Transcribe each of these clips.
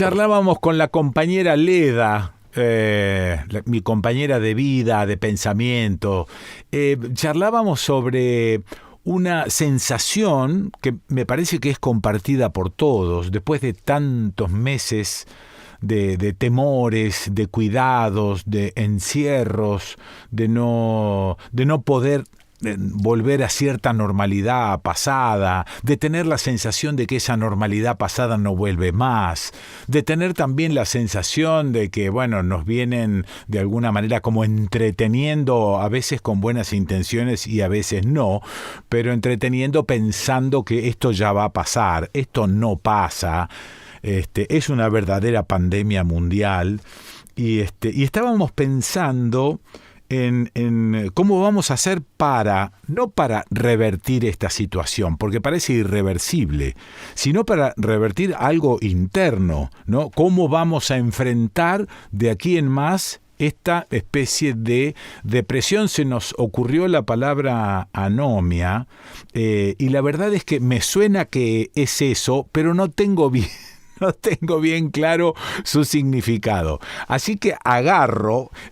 charlábamos con la compañera Leda, mi compañera de vida, de pensamiento. Charlábamos sobre una sensación que me parece que es compartida por todos, después de tantos meses de temores, de cuidados, de encierros, de no poder volver a cierta normalidad pasada, de tener la sensación de que esa normalidad pasada no vuelve más, de tener también la sensación de que, bueno, nos vienen de alguna manera como entreteniendo, a veces con buenas intenciones y a veces no, pero entreteniendo pensando que esto ya va a pasar, esto no pasa. Es una verdadera pandemia mundial y estábamos pensando en cómo vamos a hacer no para revertir esta situación, porque parece irreversible, sino para revertir algo interno, ¿no? ¿Cómo vamos a enfrentar de aquí en más esta especie de depresión? Se nos ocurrió la palabra anomia, y la verdad es que me suena que es eso, pero no tengo bien claro su significado. Así que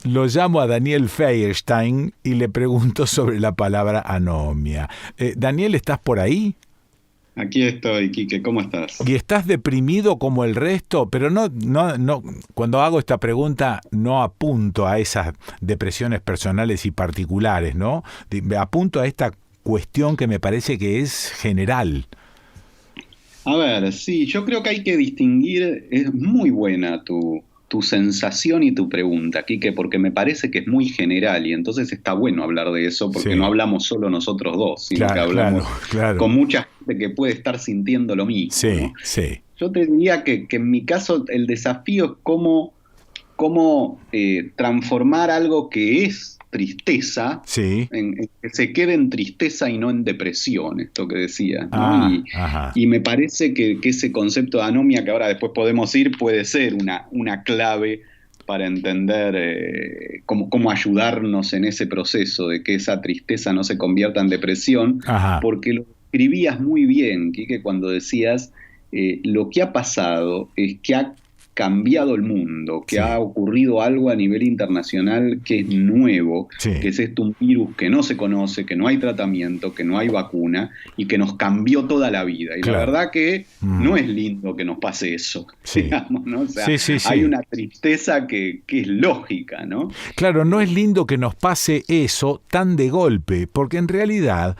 lo llamo a Daniel Feierstein y le pregunto sobre la palabra anomia. Daniel, ¿estás por ahí? Aquí estoy, Quique, ¿cómo estás? ¿Y estás deprimido como el resto? Pero no, cuando hago esta pregunta no apunto a esas depresiones personales y particulares, ¿no? Apunto a esta cuestión que me parece que es general. A ver, sí, yo creo que hay que distinguir, es muy buena tu sensación y tu pregunta, Quique, porque me parece que es muy general y entonces está bueno hablar de eso porque Sí. no hablamos solo nosotros dos, sino que hablamos Claro. con mucha gente que puede estar sintiendo lo mismo, Sí, ¿no? sí. Yo te diría que en mi caso el desafío es cómo transformar algo que es tristeza Sí. en que se quede en tristeza y no en depresión, esto que decías, ¿no? Ajá. Y me parece que ese concepto de anomia, que ahora después podemos ir, puede ser una clave para entender cómo ayudarnos en ese proceso de que esa tristeza no se convierta en depresión, Ajá. porque lo escribías muy bien, Quique, cuando decías lo que ha pasado es que ha cambiado el mundo, que ha Sí. ocurrido algo a nivel internacional que es nuevo, Sí. que es un virus que no se conoce, que no hay tratamiento, que no hay vacuna y que nos cambió toda la vida. Y la Claro. verdad que no es lindo que nos pase eso, Sí. digamos, ¿no? O sea, Sí. hay una tristeza que es lógica, ¿no? Claro, no es lindo que nos pase eso tan de golpe, porque en realidad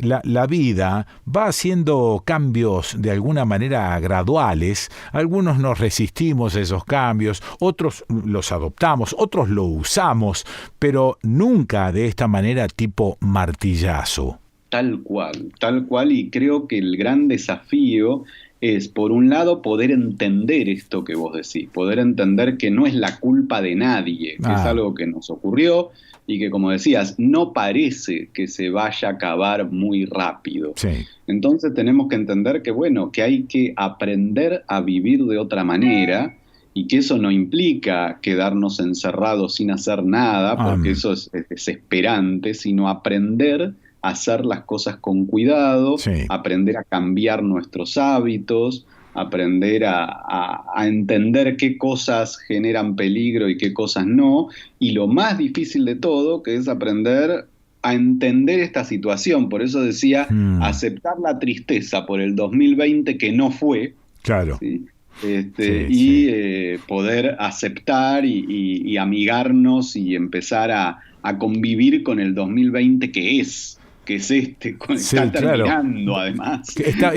la vida va haciendo cambios de alguna manera graduales. Algunos nos resistimos a esos cambios, otros los adoptamos, otros lo usamos, pero nunca de esta manera tipo martillazo. Tal cual, y creo que el gran desafío es, por un lado, poder entender esto que vos decís, poder entender que no es la culpa de nadie, que es Ah, algo que nos ocurrió y que, como decías, no parece que se vaya a acabar muy rápido. sí, Entonces tenemos que entender que, bueno, que hay que aprender a vivir de otra manera y que eso no implica quedarnos encerrados sin hacer nada, porque eso es desesperante, sino aprender a hacer las cosas con cuidado, sí, aprender a cambiar nuestros hábitos, aprender a entender qué cosas generan peligro y qué cosas no, y lo más difícil de todo, que es aprender a entender esta situación. Por eso decía, aceptar la tristeza por el 2020 que no fue, claro, ¿sí? sí, Y sí. poder aceptar y amigarnos y empezar a convivir con el 2020 que es está Sí, claro. terminando además, con Está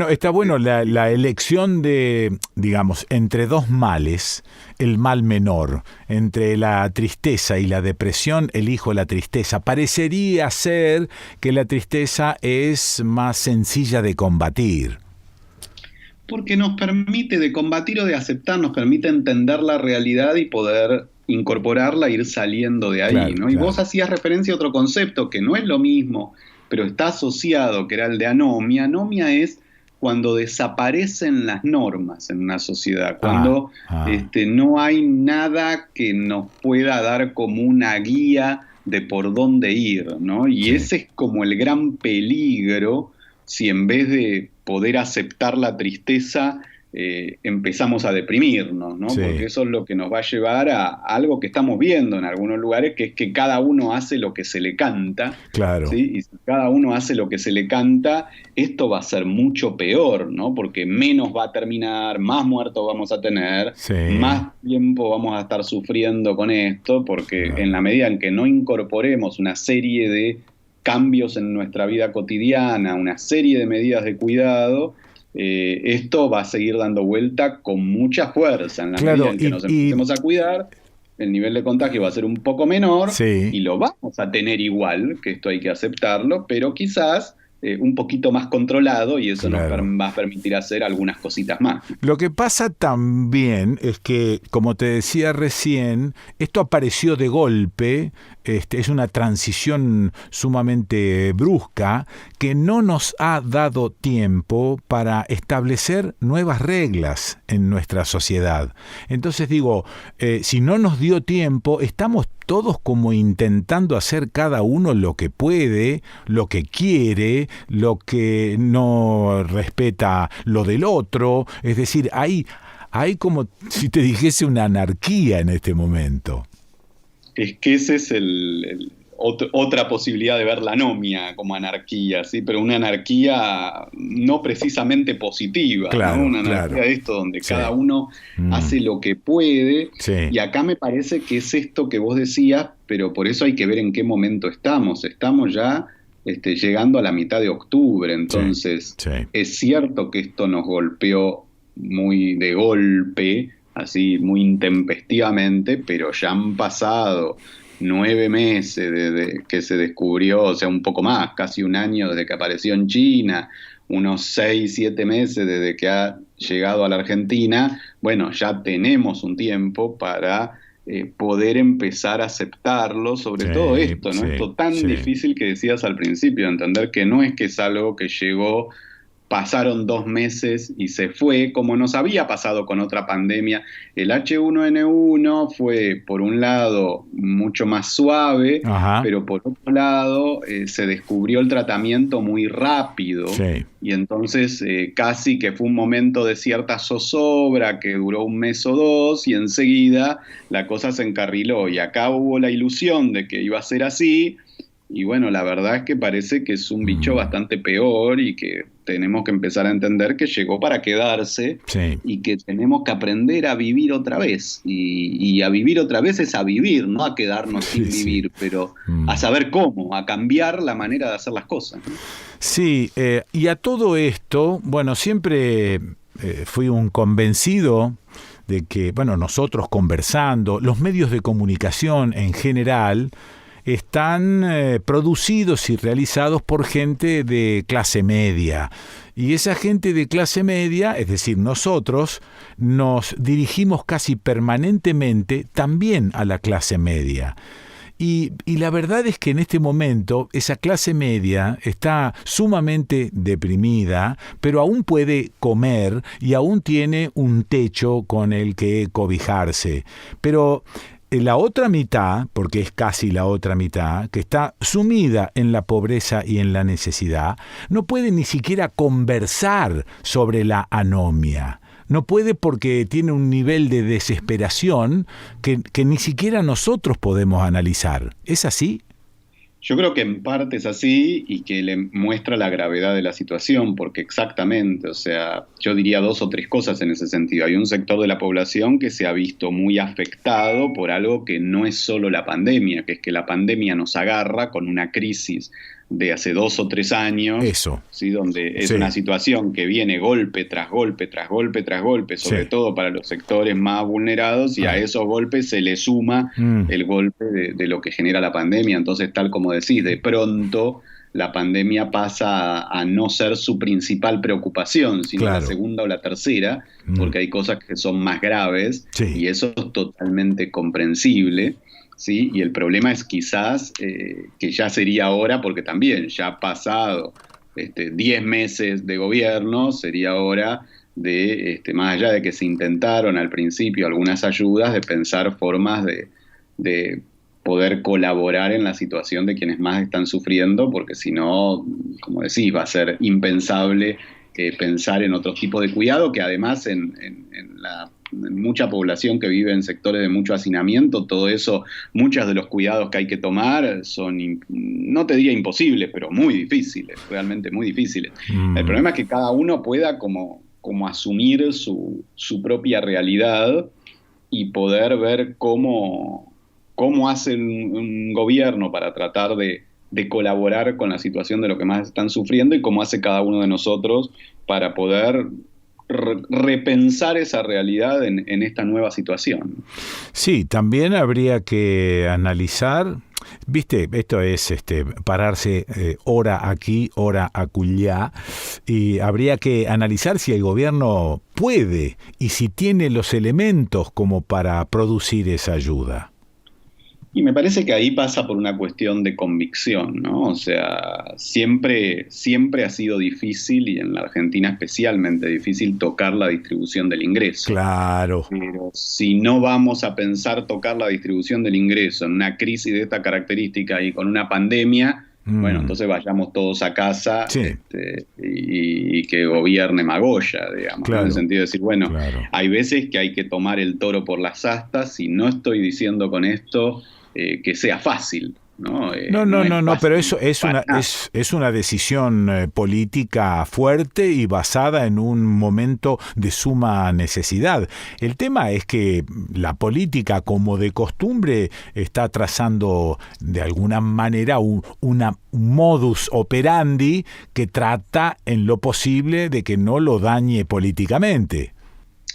esta. bueno la elección de, digamos, entre dos males, el mal menor. Entre la tristeza y la depresión, elijo la tristeza. Parecería ser que la tristeza es más sencilla de combatir. Porque nos permite de combatir o de aceptar, nos permite entender la realidad y poder incorporarla, ir saliendo de ahí, Claro, ¿no? Y vos claro. hacías referencia a otro concepto que no es lo mismo, pero está asociado, que era el de anomia. Anomia es cuando desaparecen las normas en una sociedad, Ah, cuando ah, no hay nada que nos pueda dar como una guía de por dónde ir, ¿no? Y sí, ese es como el gran peligro si en vez de poder aceptar la tristeza, empezamos a deprimirnos, ¿no? Sí, Porque eso es lo que nos va a llevar a algo que estamos viendo en algunos lugares, que es que cada uno hace lo que se le canta, claro. ¿sí? Y si cada uno hace lo que se le canta, esto va a ser mucho peor, ¿no? Porque menos va a terminar, más muertos vamos a tener, Sí, más tiempo vamos a estar sufriendo con esto, porque claro. en la medida en que no incorporemos una serie de cambios en nuestra vida cotidiana, una serie de medidas de cuidado, esto va a seguir dando vuelta con mucha fuerza. En la medida Claro, en que nos empecemos a cuidar, el nivel de contagio va a ser un poco menor sí. y lo vamos a tener igual, que esto hay que aceptarlo, pero quizás un poquito más controlado, y eso Claro. va a permitir hacer algunas cositas más. Lo que pasa también es que, como te decía recién, esto apareció de golpe, es una transición sumamente brusca que no nos ha dado tiempo para establecer nuevas reglas en nuestra sociedad. Entonces digo, si no nos dio tiempo, estamos todos como intentando hacer cada uno lo que puede, lo que quiere, lo que no respeta lo del otro. Es decir, hay como si te dijese una anarquía en este momento. Es que ese es otra posibilidad de ver la anomia como anarquía, ¿sí? Pero una anarquía no precisamente positiva, ¿no? Claro, Una anarquía claro. de esto donde Sí. cada uno Mm, hace lo que puede, sí, y acá me parece que es esto que vos decías, pero por eso hay que ver en qué momento estamos. Estamos ya llegando a la mitad de octubre, sí, entonces sí, es cierto que esto nos golpeó muy de golpe, así muy intempestivamente, pero ya han pasado 9 meses desde que se descubrió, o sea, un poco más, casi un año desde que apareció en China, unos 6, 7 meses desde que ha llegado a la Argentina. Bueno, ya tenemos un tiempo para poder empezar a aceptarlo, sobre todo sí, esto, ¿no? sí, Esto tan sí. difícil que decías al principio, entender que no es que es algo que llegó, pasaron 2 meses y se fue, como nos había pasado con otra pandemia. El H1N1 fue, por un lado, mucho más suave, Ajá, pero por otro lado, se descubrió el tratamiento muy rápido, sí, y entonces casi que fue un momento de cierta zozobra que duró un mes o dos, y enseguida la cosa se encarriló, y acá hubo la ilusión de que iba a ser así. Y bueno, la verdad es que parece que es un bicho mm, bastante peor, y que tenemos que empezar a entender que llegó para quedarse, sí, y que tenemos que aprender a vivir otra vez. Y a vivir otra vez es a vivir, no a quedarnos sí, sin sí. vivir, pero a Mm. saber cómo, a cambiar la manera de hacer las cosas, ¿no? Sí, y a todo esto, bueno, siempre fui un convencido de que, bueno, nosotros conversando, los medios de comunicación en general, están producidos y realizados por gente de clase media. Y esa gente de clase media, es decir, nosotros, nos dirigimos casi permanentemente también a la clase media. Y la verdad es que en este momento esa clase media está sumamente deprimida, pero aún puede comer y aún tiene un techo con el que cobijarse. Pero la otra mitad, porque es casi la otra mitad, que está sumida en la pobreza y en la necesidad, no puede ni siquiera conversar sobre la anomia. No puede porque tiene un nivel de desesperación que ni siquiera nosotros podemos analizar. ¿Es así? Yo creo que en parte es así, y que le muestra la gravedad de la situación, porque exactamente, o sea, yo diría dos o tres cosas en ese sentido. Hay un sector de la población que se ha visto muy afectado por algo que no es solo la pandemia, que es que la pandemia nos agarra con una crisis de hace 2 o 3 años, Eso. ¿sí? Donde es una Sí, situación que viene golpe tras golpe, tras golpe, tras golpe, sobre sí. todo para los sectores más vulnerados, y a Ah. esos golpes se le suma Mm, el golpe de lo que genera la pandemia. Entonces, tal como decís, de pronto la pandemia pasa a no ser su principal preocupación, sino la claro. segunda o la tercera, Mm, porque hay cosas que son más graves, sí, y eso es totalmente comprensible, ¿sí? Y el problema es quizás que ya sería hora, porque también ya ha pasado 10 meses de gobierno, sería hora de, más allá de que se intentaron al principio algunas ayudas, de pensar formas de poder colaborar en la situación de quienes más están sufriendo, porque si no, como decís, va a ser impensable pensar en otros tipos de cuidado, que además en mucha población que vive en sectores de mucho hacinamiento, todo eso, muchos de los cuidados que hay que tomar son, no te diría imposibles, pero muy difíciles, realmente muy difíciles. El problema es que cada uno pueda como asumir su propia realidad y poder ver cómo hace un gobierno para tratar de colaborar con la situación de lo que más están sufriendo y cómo hace cada uno de nosotros para poder repensar esa realidad en esta nueva situación. Sí, también habría que analizar, viste, esto es pararse hora aquí, hora acullá, y habría que analizar si el gobierno puede y si tiene los elementos como para producir esa ayuda. Y me parece que ahí pasa por una cuestión de convicción, ¿no? O sea, siempre ha sido difícil, y en la Argentina especialmente difícil, tocar la distribución del ingreso. Claro. Pero si no vamos a pensar tocar la distribución del ingreso en una crisis de esta característica y con una pandemia, bueno, entonces vayamos todos a casa, sí, y que gobierne Magoya, digamos, claro, ¿no? En el sentido de decir, bueno, claro, hay veces que hay que tomar el toro por las astas, y no estoy diciendo con esto que sea fácil, ¿no? No, pero eso es una decisión política fuerte y basada en un momento de suma necesidad. El tema es que la política, como de costumbre, está trazando de alguna manera un modus operandi que trata en lo posible de que no lo dañe políticamente.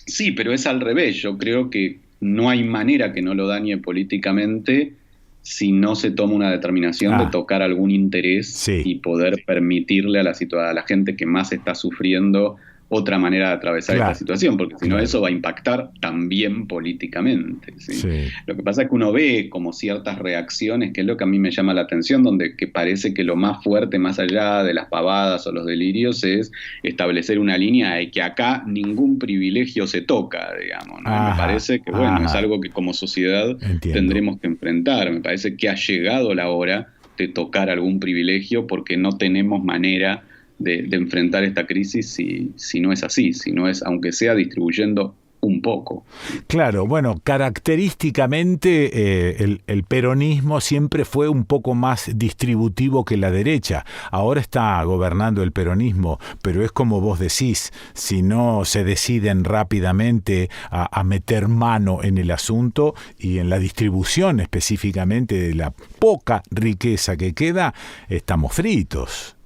Sí, pero es al revés. Yo creo que no hay manera que no lo dañe políticamente si no se toma una determinación de tocar algún interés, sí, y poder permitirle a la gente que más está sufriendo otra manera de atravesar esta situación, porque si no eso va a impactar también políticamente, ¿sí? Sí. Lo que pasa es que uno ve como ciertas reacciones, que es lo que a mí me llama la atención, donde que parece que lo más fuerte, más allá de las pavadas o los delirios, es establecer una línea de que acá ningún privilegio se toca, digamos, ¿no? Me parece que, bueno, es algo que como sociedad tendremos que enfrentar. Me parece que ha llegado la hora de tocar algún privilegio, porque no tenemos manera de enfrentar esta crisis si no es así, si no es, aunque sea distribuyendo un poco. Claro, bueno, característicamente el peronismo siempre fue un poco más distributivo que la derecha. Ahora está gobernando el peronismo, pero es como vos decís, si no se deciden rápidamente a meter mano en el asunto y en la distribución específicamente de la poca riqueza que queda, estamos fritos.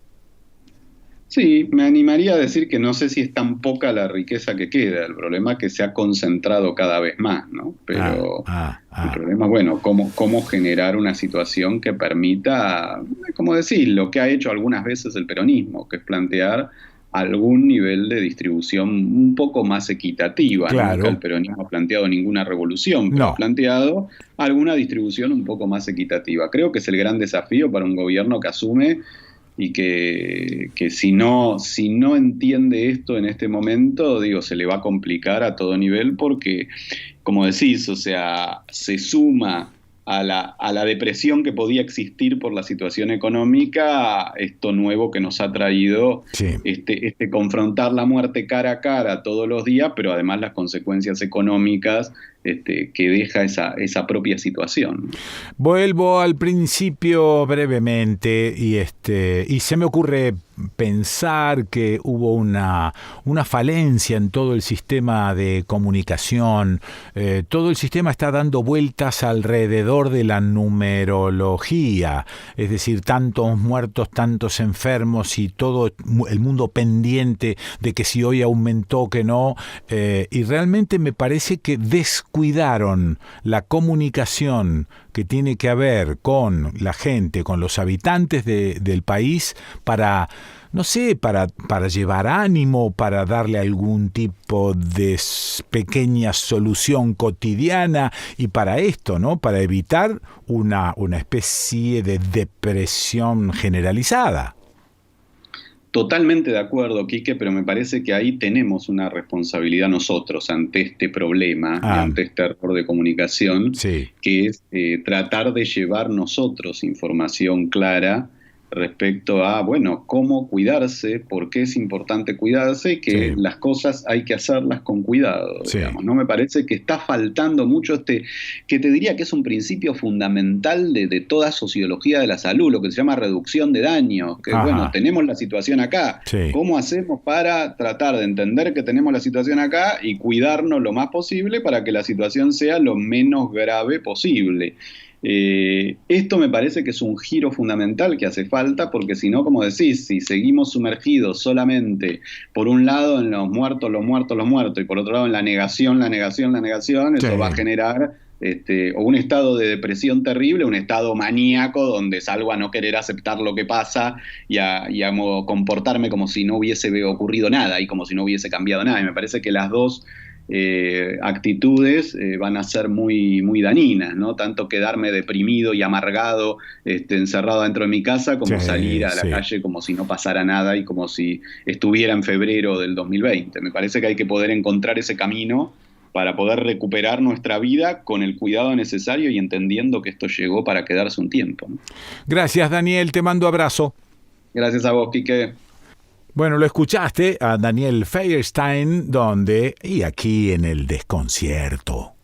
Sí, me animaría a decir que no sé si es tan poca la riqueza que queda. El problema es que se ha concentrado cada vez más, ¿no? Pero el problema, bueno, cómo generar una situación que permita, como decir, lo que ha hecho algunas veces el peronismo, que es plantear algún nivel de distribución un poco más equitativa. Claro. Nunca el peronismo ha planteado ninguna revolución, pero ha planteado alguna distribución un poco más equitativa. Creo que es el gran desafío para un gobierno que asume, y que si no entiende esto en este momento, digo, se le va a complicar a todo nivel, porque, como decís, o sea, se suma a la depresión que podía existir por la situación económica, esto nuevo que nos ha traído, este confrontar la muerte cara a cara todos los días, pero además las consecuencias económicas que deja esa propia situación. Vuelvo al principio brevemente y se me ocurre pensar que hubo una falencia en todo el sistema de comunicación. Todo el sistema está dando vueltas alrededor de la numerología, es decir, tantos muertos, tantos enfermos y todo el mundo pendiente de que si hoy aumentó, que no, y realmente me parece que descuidaron la comunicación que tiene que haber con la gente, con los habitantes del país, para, no sé, para llevar ánimo, para darle algún tipo de pequeña solución cotidiana, y para esto, ¿no? Para evitar una especie de depresión generalizada. Totalmente de acuerdo, Quique, pero me parece que ahí tenemos una responsabilidad nosotros ante este problema, y ante este error de comunicación, que es tratar de llevar nosotros información clara respecto a, bueno, cómo cuidarse, por qué es importante cuidarse y que Sí, las cosas hay que hacerlas con cuidado, sí. digamos. No me parece que está faltando mucho que te diría que es un principio fundamental de toda sociología de la salud, lo que se llama reducción de daños, que bueno, Ajá, tenemos la situación acá. sí. ¿Cómo hacemos para tratar de entender que tenemos la situación acá y cuidarnos lo más posible para que la situación sea lo menos grave posible? Esto me parece que es un giro fundamental que hace falta, porque si no, como decís, si seguimos sumergidos solamente, por un lado, en los muertos, los muertos, los muertos, y por otro lado, en la negación, la negación, la negación, Sí, eso va a generar o un estado de depresión terrible, un estado maníaco donde salgo a no querer aceptar lo que pasa y a comportarme como si no hubiese ocurrido nada y como si no hubiese cambiado nada. Y me parece que las dos actitudes van a ser muy, muy dañinas, ¿no? Tanto quedarme deprimido y amargado, encerrado dentro de mi casa, sí, como salir a la sí. calle como si no pasara nada y como si estuviera en febrero del 2020. Me parece que hay que poder encontrar ese camino para poder recuperar nuestra vida con el cuidado necesario y entendiendo que esto llegó para quedarse un tiempo, ¿no? Gracias, Daniel. Te mando abrazo. Gracias a vos, Quique. Bueno, lo escuchaste a Daniel Feierstein, donde y aquí en el desconcierto.